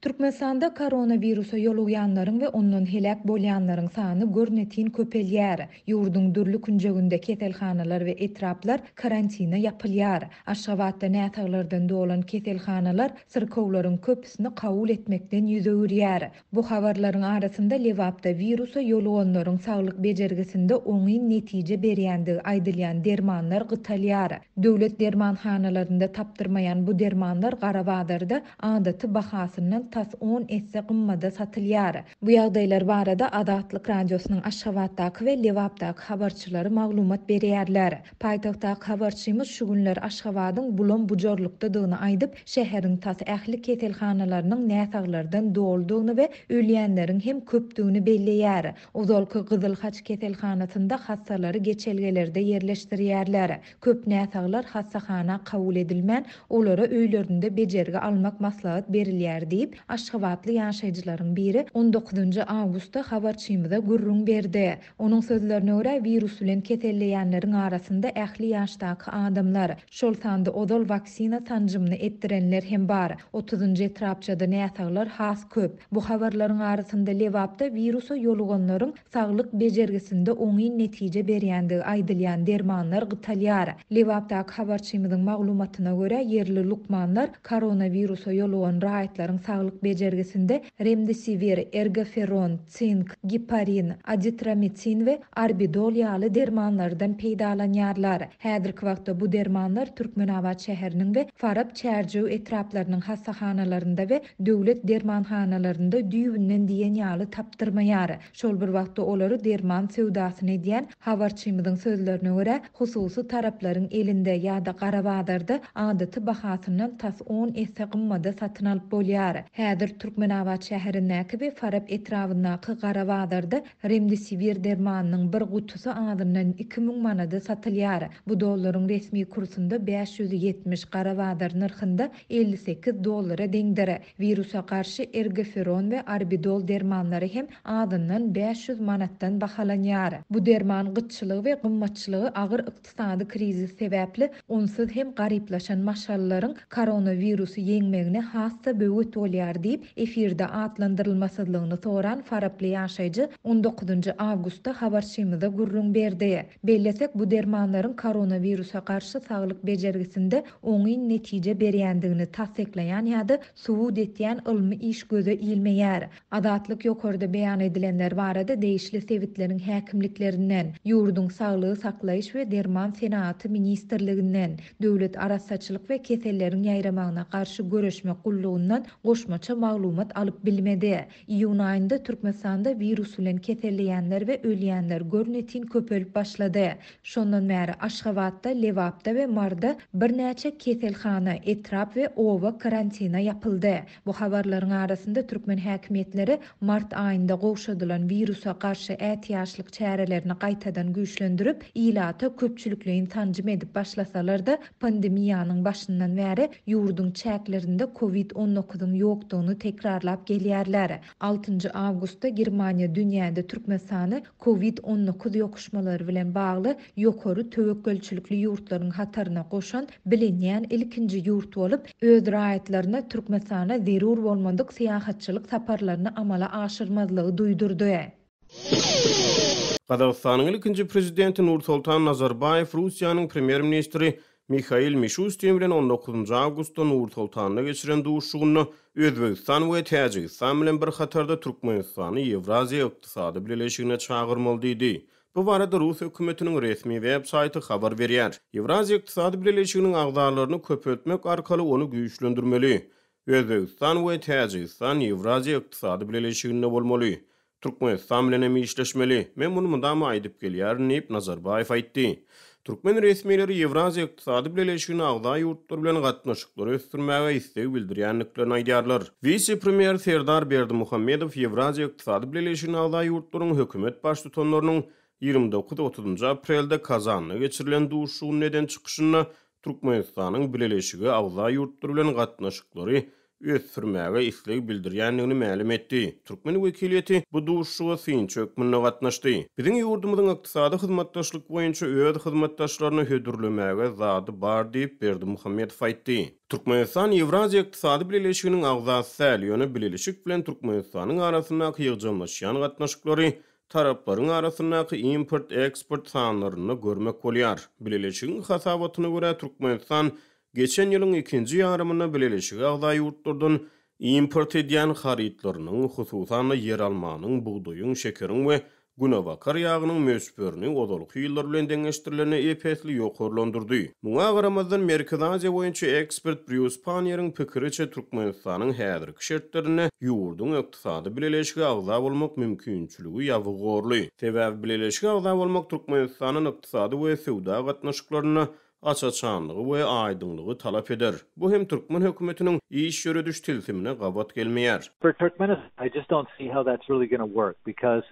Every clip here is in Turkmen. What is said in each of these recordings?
Türkmenistanda koronavirusa yoluyanların ve ondan helak bolyanların sany görnetin köpelýär. Ýurdun dürli künjeginde keselhanalar ve etraplar karantina yapylýar. Aşgabatda nätaglardan dolan keselhanalar syrkowlaryň köpüsini kabul etmekden ýüzegirýär. Bu habarlaryň arasynda Lewapda virusa yoluganlaryň saglyk bejergisinde oňy netije berýändigi aýdylýan dermanlar gytalýar. Döwlet dermanhanalarynda tapdyrmaýan bu dermanlar Garabadarda adaty bahasyndan tas 10 esse gymmada satylýar. Bu ýagdaýlar barada Adatlyk radiosynyň Aşgabatdaky we Lewapdaky habarçylary maglumat berýärler. Paýtagtdaky habarçymyz şu günler Aşgabatyň bulan bujorlukdadygyny aýdyp, şäheriň tas ähli keselhanalarynyň näsaglardan doldygyny we ölýänleriň hem köpdügini belleýär. Ozalky Gyzylhaç keselhanasynda hassalary geçelgelerde yerleşdirýärler. Köp näsaglar hassahana kabul edilmän, olara öýlerinde bejergi almak maslahat berilýär diýip Aşgabatly ýaşaýjylaryň biri 19 awgustda habarçymyza gurrun berdi. Onuň sözlerine görä virus bilen keselleýänleriň arasynda ähli ýaşdaky adamlar, şol sanda ozal vaksina tanjymyny etdirenler hem bar. 30-njy etrapçada näsaglar has köp. Bu habarlaryň arasynda Lewapda virusa yoluganlaryň saglyk bejergisinde oňy netije berýändigi aýdylýan dermanlar gytalýar. Lewapdaky habarçymyzyň maglumatyna görä yerli lukmanlar koronavirusa yolugan raýatlaryň saglyk bejergisinde remdesivir, ergoferon, sink, giparin, azitromisin we arbidol ýaly dermanlardan peýdalanýarlar. Häzirki wagtda bu dermanlar Türkmenabad şäheriniň we Farab çärjüw etraplarynyň hassahanalarynda we döwlet dermanhanalarynda düýbünden diýen ýaly tapdyrmaýar. Şol bir wagtda olary derman sewdasyny edýän habarçymyzyň sözlerine görä hususy taraplaryň elinde ýa-da Garabadarda adaty bahasyndan tas 10 esse gymmada satyn alyp bolýar. Häzir Türkmenabad şäherindäki we Farab etrafyndaky Garabadarda remdesivir dermanynyň bir gutusy adyndan 2000 manada satylýar. Bu dollaryň resmi kursunda 570 Garabadar narhynda 58 dollara deňdir. Virusa karşı ergoferon we arbidol dermanlary hem adyndan 500 manatdan bahalanýar. Bu derman gytçylygy we gymmatçylygy agyr ykdysady krizis sebäpli onsuz hem garyplaşan maşallaryň koronavirusy ýeňmegine hassa böwet bolýar diýip efirde atlandyrylmasylygyny soran Faraply ýaşaýjy 19 awgustda habarçymyza gurrun berdi. Bellesek bu dermanlaryň koronavirusa karşı saglyk bejergisinde oňy netije berýändigini tasdiklaýan ýa-da subut etýän ilmi iş göze ilmeýär. Adatlyk ýokarda beýan edilenler barada değişli sevitleriň häkimliklerinden, ýurdun saglygy saklaýyş we derman senaty ministrliginden, döwlet arassaçylyk we kesellerin ýaýramagyna karşı göreşme gullugundan goşmaça maglumat alyp bilmedi. Iýun aýynda Türkmenistanda virus bilen keselleýänler we ölýänler görnetin köpelip başlady. Şondan bäri Aşgabatda, Lewapda we Marda bir näçe keselhana, etrap we owa karantina yapyldy. Bu habarlaryň arasynda Türkmen häkimetleri mart aýynda gowşadylan virusa karşı ätiýaşlyk çärelerini gaýtadan güýçlendirip, ilata köpçüliklerini tanjym edip başlasalar-da pandemiýanyň başyndan bäri ýurdun çäklerinde COVID-19'un ýokdugyny tekrarlap gelýärler. 6 awgustda Germaniýa dünýäde Türkmenistany COVID-19 ýokuşmalary bilen bagly ýokary töwekkelçilikli ýurtlaryň hataryna goşan bilinýän ilkinji ýurt bolup, öz raýatlaryna Türkmenistana zerur bolmadyk syýahatçylyk saparlaryny amala aşyrmazlygy duýdurdy. Qazaqstanyň ilkinji prezidenti Nursultan Nazarbayew Russiýanyň premier ministri Mikhail Mishustin bilen 19 awgustda Nursultanda geçiren duşugyny Özbegistan we Täjikistan bilen bir hatarda Türkmenistany Ewraziýa ykdysady birleşigine çağırmaly diýdi. Bu barada Rus hökümetiniň resmi web-saýty habar berýär. Ewraziýa ykdysady birleşiginiň agdalaryny köpetmek arkaly onu güýçlendirmeli. Özbegistan we Täjikistan Ewraziýa ykdysady birleşiginde bolmaly. Türkmenistan bilen hem işleşmeli. Men bunu mundama aýdyp gelýär diýip Nazarbayew aýtdy. Türkmen resmileri Ewraziýa ykdysady birleşigine agda ýurtlar bilen gatnaşyklary ösdürmäge istek bildirýänliklerini aýdýarlar. Vice-premier Serdar Berdimuhammedow Ewraziýa ykdysady birleşigine agda ýurtlaryň hökümet başlyklarynyň 29-30 aprelde Kazanda geçirilen duşugyň neden çykyşyna Türkmenistanyň birleşigi agda ýurtlar bilen gatnaşyklary ösürmäge isleg bildirýändigini ma'lum etdi. Türkmen wekiliýeti bu duşuşyga syn çökmünde gatnaşdy. Biziň ýurdumyzyň ykdysady hyzmatdaşlyk boýunça öz hyzmatdaşlaryny hödürlemäge zady bar diýip Berdi Muhammedow aýtdy. Türkmenistan Ewraziýa ykdysady birleşiginiň agzasy säliýany bileşik bilen Türkmenistanyň arasyndaky ýygjanlaşýan gatnaşyklary taraplaryň arasyndaky import-eksport sanlaryny görmek bolýar. Bileşigiň hasabatyna görä Türkmenistan geçen ýylyň ikinji ýarymyna bileşigi agza ýurtlardan import edýän haritlarynyň hususan yer almanyň, buğdaýyň, şekeriň we günebakar ýagynyň mösperini odalyk ýyllar bilen deňeşdirilene epesli ýokurlandyrdy. Muňa garamazdan Merkezi Aziýa boýunça ekspert Bruce Panier'in pikiriçe Türkmenistanyň häzirki şertlerini ýurdun ykdysady bileşigi agza bolmak mümkinçiligi ýawgorly. Sebäbi bileşigi agza bolmak Türkmenistanyň ykdysady we sowda gatnaşyklaryny açaçanlygy we aýdynlygy talap eder. Bu hem Türkmen hökümetiniň iş ýörediş tilsimine gabat gelmeýär. For Turkmenistan, I just don't see how that's really going to work because,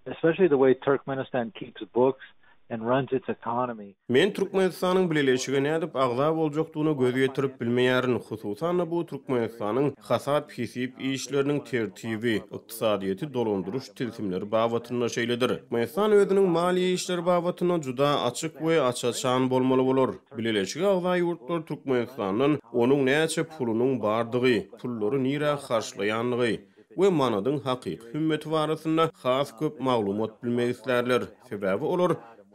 especially the way Turkmenistan keeps books and runs its economy. Men Türkmenistanyň bileşigi nädip agza boljakdygyny göz ýetirip bilmeýärin. Hususan bu Türkmenistanyň hasap hisip işleriniň tertibi, ykdysadyýety dolandyryş tilsimleri babatyna şeýledir. Türkmenistan özüniň maliýe işleri babatyna juda açyk we açaçan bolmaly bolar. Bileşigi agza ýurtlar Türkmenistanyň onuň näçe pulunyň bardygy, pullary nire harçlaýanlygy we manadyň hakyky hümmeti barasynda has köp maglumat bilmek islerler. Sebäbi olar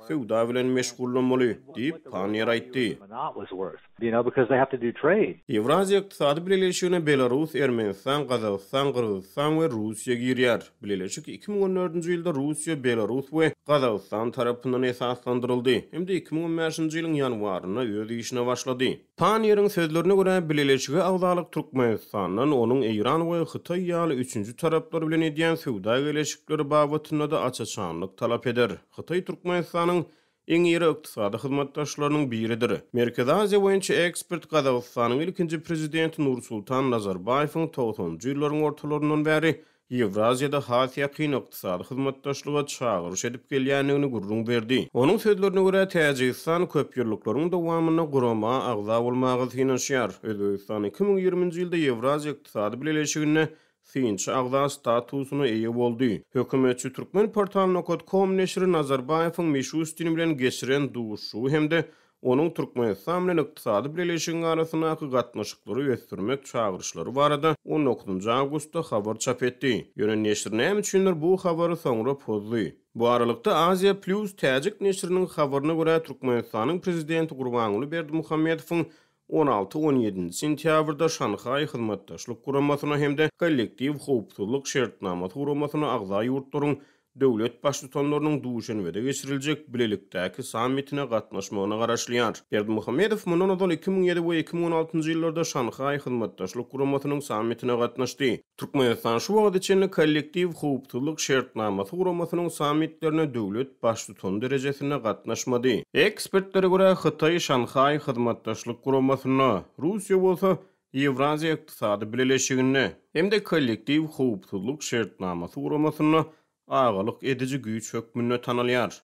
sowda bilen meşgullanmaly diýip Panier aýtdy. Not was worth, because they have to do trade. Ewraziýa ykdysady bileşigine Belarus, Ermenistan, Gazagystan, Kyrgyzstan we Russiýa girýär. Bileşik 2014-nji ýylda Russiýa, Belarus we Gazagystan tarapyndan esaslandyryldy. Hemde 2015-nji ýylyň ýanwaryna öz işine başlady. Panier'in sözlerine görä bileşigi agzalyk Türkmenistanyň onuň Eýran we Hytaý ýaly üçünji taraplar bilen edýän sowda geleşikleri babatyna da açaçanlyk talap eder. Hytaý Türkmenistanyň eň ýeri ykdysady hyzmatdaşlarynyň biridir. Merkezi Aziýa boýunça ekspert Gazagystanyň ilkinji prezidenti Nursultan Nazarbaýewiň 90-njy ýyllaryň ortalaryndan bäri Ewraziýada has ýakyn ykdysady hyzmatdaşlyga çagyryş edip gelýändigini gurrun berdi. Onuň sözlerine görä Täjikistan köp ýyllyklaryň dowamyna gurama agza bolmagy synanýar. Özbekistan 2020-nji ýylda Ewraziýa ykdysady bileşigine Finç agza statusyny eýe boldy. Hökümetçi Türkmen portalyna.com neşri Nazarbaýewiň Mishustin bilen geçiren duşu hemde onuň Türkmenistan bilen ykdysady bileşigiň arasyndaky gatnaşyklary ösdürmek çagyryşlary barada 19 awgustda habar çap etdi. Ýönen neşri näme üçindir bu habary soňra pozdy. Bu aralykda Aziya Plus Täjik neşriniň habaryna görä Türkmenistanyň prezidenti Gurbanuly Berdimuhammedowyň 16-17 sentýabrda Şanxay hyzmatdaşlyk guramasyna hemde kollektiv howpsuzlyk şertnamaty guramasyna agza ýurtlaryň döwlet başlyklarynyň duşanbede geçiriljek bilelikdäki sammitine gatnaşmagyna garaşlýar. Berdimuhammedow mundan öňe 2007 we 2016-njy ýyllarda Şanxay hyzmatdaşlyk guramasynyň sammitine gatnaşdy. Türkmenistan şu wagt içinde kollektiv howpsuzlyk şertnamaty guramasynyň sammitlerine döwlet başlyklary derejesinde gatnaşmady. Ekspertlere görä Hytaý Şanxay hyzmatdaşlyk guramasyna, Russiýa bolsa Ewraziýa ykdysady bileşigine hemde kollektiv howpsuzlyk şertnamaty guramasyna agalyk edici güýç hökmüne tanalýar.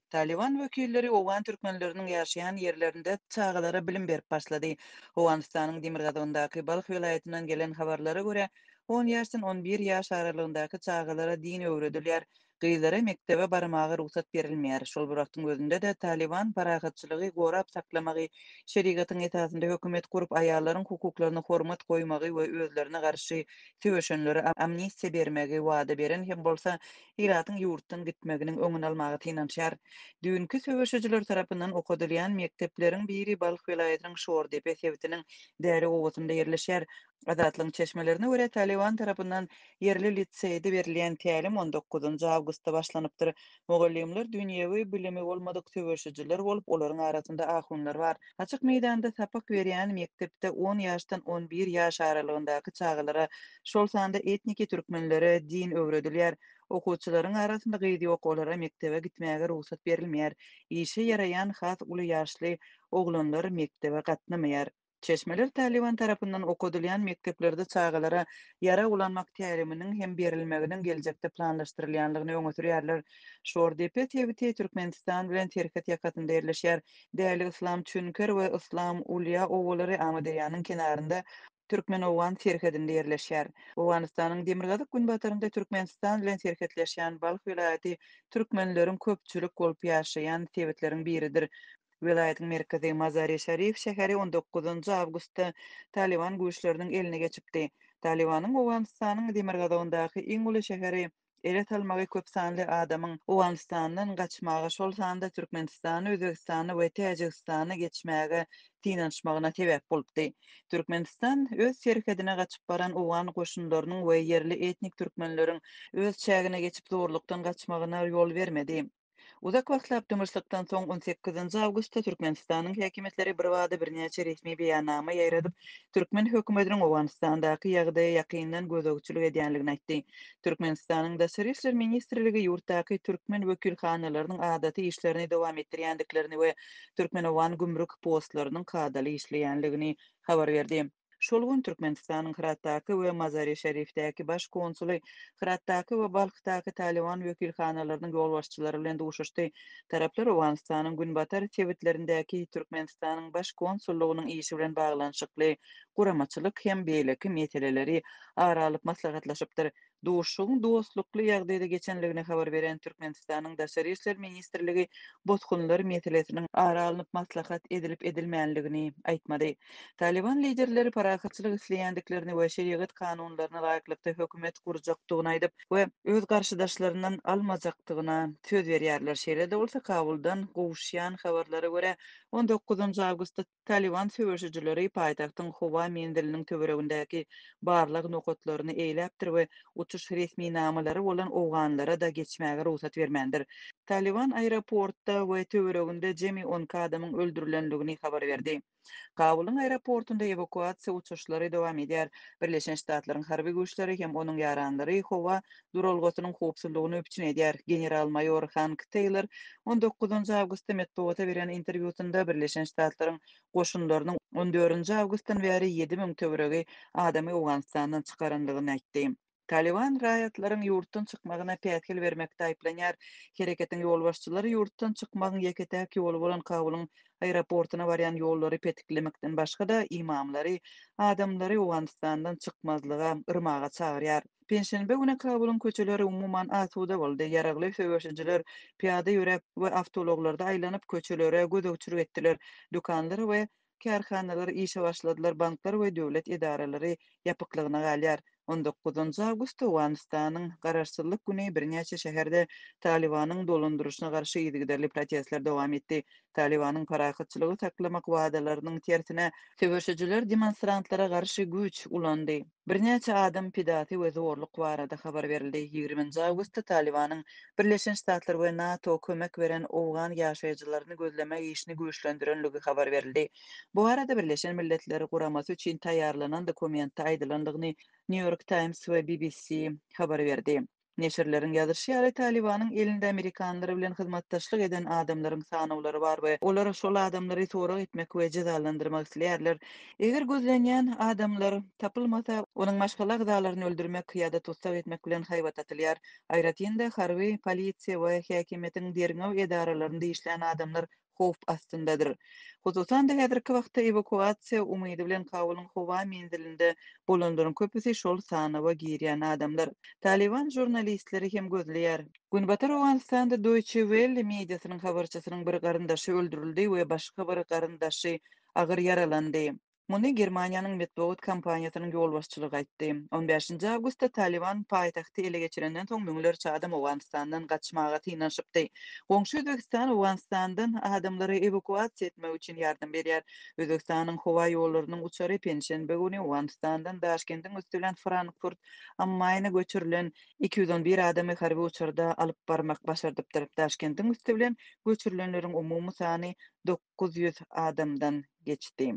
Taliban wekilleri Owan türkmenleriniň ýaşaýan ýerlerinde çağalara bilim berip başlady. Owganistanyň Demirgazyndaky Balx vilayatynyň gelen habarlara görä 10 ýaşdan 11 ýaş aralygyndaky çağalara din öwredilýär. Gyzlara mektebe barmagy ruhsat berilmeýär. Şol wagtyň özünde de Taliban paragatçylygy gorap saklamagy, şerigatyň esasynda hökümet kurup aýallaryň hukuklaryna hormat goýmagy we özlerine garşy töweşenlere amnistiýa bermegi wada beren hem bolsa Iratyň ýurtdan gitmeginiň öňüni almagy synanýar. Dünkü töweşejiler tarapyndan okudylýan mektepleriň biri Balx vilayatynyň Şordepe sewtiniň däri owasynda ýerleşýär. Azatlyň çeşmelerine görä Taliban tarapyndan yerli liseýde berilýän tälim 19-njy awgustda başlanypdyr. Mugallimler dünýäwi bilimi bolmadyk töweşejiler bolup, olaryň arasynda ahunlar bar. Açyk meýdanda sapak berýän mektepde 10 ýaşdan 11 ýaş aralygyndaky çağalara, şol sanda etniki türkmenlere din öwredilýär. Okuwçylaryň arasynda gyzy okolara mektebe gitmäge ruhsat berilmeýär. Işe ýaraýan has uly ýaşly oglanlar mektebe gatnamaýar. Çeşmeler Taliban tarapyndan okudylýan mekteplerde çağalara yara ulanmak täliminiň hem berilmeginiň geljekde planlaşdyrylýanlygyny öňe sürýärler. Şordepe tebiti Türkmenistan bilen terkat ýakatynda ýerleşýär. Däli Islam Çünker we Islam Ulya owalary Amadeýanyň kenarynda Türkmen-Owan serhedinde yerleşýär. Owganystanyň Demirgazyk günbatarynda Türkmenistan bilen serhetleşýän Balx vilayaty türkmenleriň köpçülik bolup ýaşaýan sebetleriň biridir. Vilayatyň merkezi Mazar-i-Şerif şäheri 19 awgustda Taliban güýçleriniň eline geçipdi. Talibanyň Owganystanyň Demirgazyndaky iň uly şäheri ele salmagy köp sanly adamyň Owganystanyň gaçmagy şol sanda Türkmenistany, Özbegistany we Täjikistany geçmäge tinanşmagyna sebäp bolupdy. Türkmenistan öz serkedine gaçyp baran Owgan goşunlarynyň we yerli etnik türkmenleriň öz çägine geçip zorlukdan gaçmagyna ýol bermedi. Uzak wagtlar dömürçlikden soň 18 awgustda Türkmenistanyň häkimetleri bir wada birnäçe resmi beýannama ýaýradyp, Türkmen hökümetiniň Owganystandaky ýagdaýa ýakyndan gözegçilik edýänligini aýtdy. Türkmenistanyň Daşary işler ministrligi ýurtdaky türkmen wekilhanalarynyň adaty işlerini dowam etdirýändiklerini we Türkmen-Owan gümrük postlarynyň kadaly işleýänligini habar berdi. Şol gün Türkmenistanyň Hiratdaky we Mazar-i-Şerifdäki baş konsuly Hiratdaky we Balxdaky Taliban wekilhanalarynyň ýolbaşçylary bilen duşuşdy. Taraplar Owganystanyň günbatar sebitlerindäki Türkmenistanyň baş konsullugynyň işi bilen baglanyşykly guramaçylyk hem beýleki meseleleri aralyp maslahatlaşypdyr. Duşuň dostlukly ýagdaýda geçenligini habar beren Türkmenistanyň Daşary işler ministrligi botgunlar meselesiniň aralyp maslahat edilip edilmänligini aýtmady. Taliban liderleri parakatçylyk isleýändiklerini we şeriat kanunlaryna laýyklykda hökümet gurjakdygyny aýdyp we öz garşydaşlaryndan almajakdygyna söz berýärler. Şeýle de bolsa Kabuldan gowuşýan habarlara görä 19 awgustda Taliban söwüşçüleri paýtagtyň Howa mendiliniň töweregindäki barlyk nokatlaryny eýläpdir we uçuş resmi namalary bolan owganlara da geçmäge ruhsat bermendir. Taliban aeroportda we töwereginde jemi 10 adamyň öldürilenligini habar berdi. Kabul'un aeroportunda evakuasiya uçuşlary dowam edýär. Birleşen Ştatlaryň harby güýçleri hem onuň ýarandary Howa duralgasynyň howpsuzlygyny öpçün edýär. General-mayor Hank Taylor 19 awgustda metbuata beren interwýusynda Birleşen Ştatlaryň goşunlarynyň 14 awgustdan bäri 7000 töweregi adamy Owganystandan çykarandygyny aýtdy. Taliban raýatlaryň ýurtdan çykmagyna pätkil bermekde aýplanýar. Hereketiň ýolbaşçylary ýurtdan çykmagyň ýeketäk ýoly bolan Kabul'un aeroportuna barýan ýollary petiklemekden başga da imamlary adamlary Owganystandan çykmazlyga yrmaga çagyrýar. Penşenbe güni Kabul'un köçeleri umuman asuda boldy. Ýaragly söwüşçiler piýada ýürep we awtologlarda aýlanyp köçelere gözegçilik etdiler. Dukanlar we kärhanalar işe başladylar. Banklar we döwlet edaralary ýapyklygyna galýar. 19 awgustda Owganystanyň garaşsyzlyk güni birnäçe şäherde Talibanyň dolandyrşyna garşy ýygyderli protestler dowam etdi. Talibanyň parakatçylygy taklamak wadalarynyň tersine söwüşçiler demonstrantlara garşy güýç ulandy. Birnäçe adam pidaty we zorluk barada habar berildi. 20 awgustda Talibanyň Birleşen Ştatlar we NATO kömek beren Owgan ýaşaýjylaryny gözlemek işini güýçlendirenligi habar berildi. Bu arada Birleşen Milletler guramasy üçin taýýarlanan dokumentde aýdylandygyny New York Times we BBC habar berdi. Neşirlerin ýazyrşy Talibanyň elinde Amerikanlary bilen hyzmatdaşlyk eden adamlaryň sanawlary bar we olar şol adamlary sorak etmek we jazalandyrmak isleýärler. Eger gözlenýän adamlar tapylmasa, onuň başga agzalaryny öldürmek ýa-da tutsak etmek bilen haýbat atylýar. Aýratynda harby, polisiýa we häkimetiň derňew edaralarynda işleýän adamlar howp astyndadyr. Hususan da häzirki wagtda evakuasiýa umydy bilen Kabul'un Howa mendilinde bolanlaryň köpüsi şol sanawa girýän adamlar. Taliban jurnalistleri hem gözleýär. Günbatar Owganystanda Deutsche Welle mediasynyň habarçysynyň bir garyndaşy öldürildi we başga bir garyndaşy agyr yaralandy. Muny Germaniýanyň metbuat kampaniýasynyň ýolbaşçylygy aýtdy. 15 awgustda Taliban paýtagty ele geçirenden soň müňlerçe adam Owganystandan gaçmaga tynanşypdy. Goňşy Özbegistan Owganystandan adamlary evakuasiýa etmek üçin ýardam berýär. Özbegistanyň howa ýollarynyň uçary penşenbe güni Owganystandan Daşkentiň üstülen Frankfurt ammaýyna göçürilen 211 adamy harby uçurda alyp barmak başardypdyr. Daşkentiň üstülen göçürilenleriň umumy sany 900 adamdan geçdi.